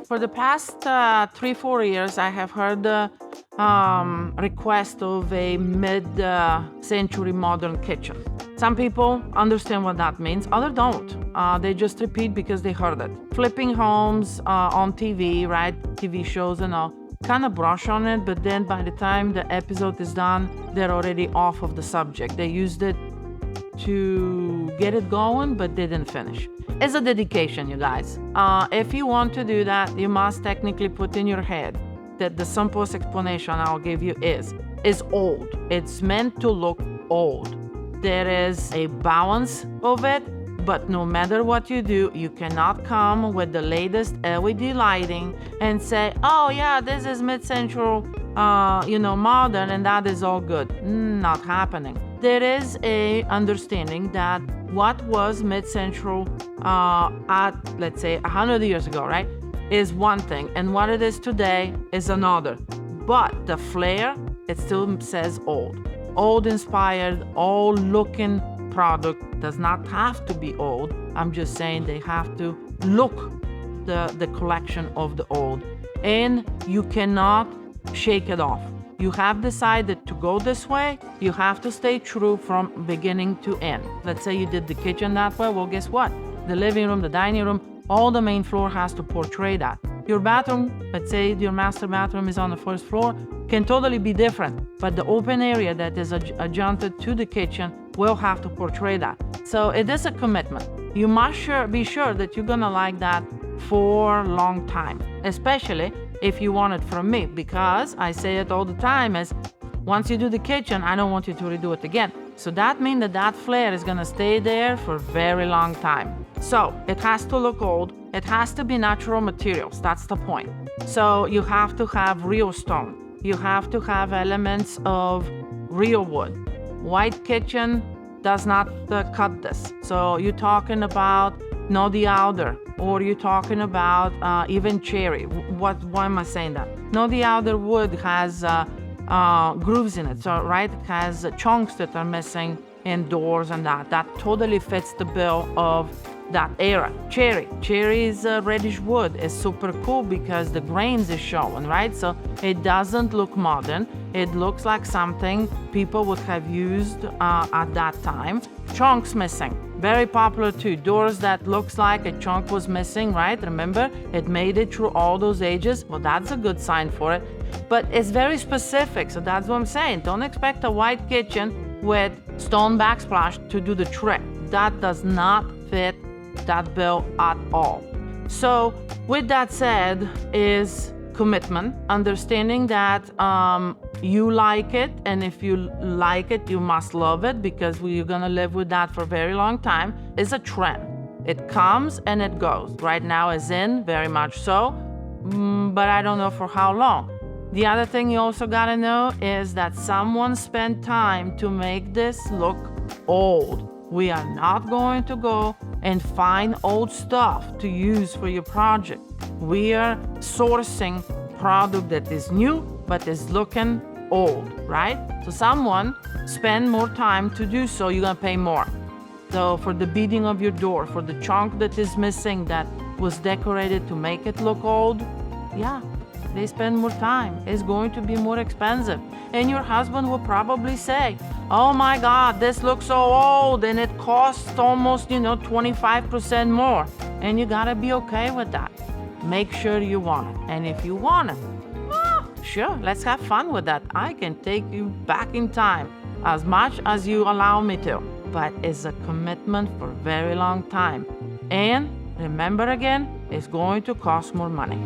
For the past 3-4 years, I have heard the request of a mid-century modern kitchen. Some people understand what that means, others don't. They just repeat because they heard it. Flipping homes on TV, right? TV shows and all, kind of brush on it, but then by the time the episode is done, they're already off of the subject. They used it to get it going, but they didn't finish. It's a dedication, you guys. If you want to do that, you must technically put in your head that the simplest explanation I'll give you is old. It's meant to look old. There is a balance of it, but no matter what you do, you cannot come with the latest LED lighting and say, oh yeah, this is mid-century, modern, and that is all good. Not happening. There is a understanding that what was mid-century at, let's say, 100 years ago, right, is one thing, and what it is today is another. But the flair, it still says old. Old inspired, old looking product does not have to be old. I'm just saying they have to look the collection of the old. And you cannot shake it off. You have decided to go this way, you have to stay true from beginning to end. Let's say you did the kitchen that way, well, guess what? The living room, the dining room, all the main floor has to portray that. Your bathroom, let's say your master bathroom is on the first floor, can totally be different, but the open area that is adjacent to the kitchen will have to portray that. So it is a commitment. You must be sure that you're gonna like that for a long time, especially if you want it from me, because I say it all the time is, once you do the kitchen, I don't want you to redo it again. So that means that flair is gonna stay there for a very long time. So it has to look old, it has to be natural materials, that's the point. So you have to have real stone, you have to have elements of real wood. White kitchen does not cut this. So you're talking about no the outer, or you're talking about even cherry. Why am I saying that? No the outer wood has grooves in it, so right, it has chunks that are missing in doors, and that totally fits the bill of that era. Cherry is a reddish wood. It's super cool because the grains is showing, right? So it doesn't look modern. It looks like something people would have used at that time. Chunks missing, very popular too. Doors that looks like a chunk was missing, right? Remember, it made it through all those ages. Well, that's a good sign for it. But it's very specific, so that's what I'm saying. Don't expect a white kitchen with stone backsplash to do the trick. That does not fit that bill at all. So with that said is commitment, understanding that you like it, and if you like it, you must love it, because you're gonna live with that for a very long time. It's a trend. It comes and it goes. Right now is in, very much so, but I don't know for how long. The other thing you also gotta know is that someone spent time to make this look old. We are not going to go and find old stuff to use for your project. We are sourcing product that is new but is looking old, right? So someone spend more time to do so, you're gonna pay more. So for the beading of your door, for the chunk that is missing that was decorated to make it look old, yeah, they spend more time. It's going to be more expensive. And your husband will probably say, oh my God, this looks so old and it costs almost, 25% more. And you gotta be okay with that. Make sure you want it. And if you want it, sure, let's have fun with that. I can take you back in time as much as you allow me to. But it's a commitment for a very long time. And remember again, it's going to cost more money.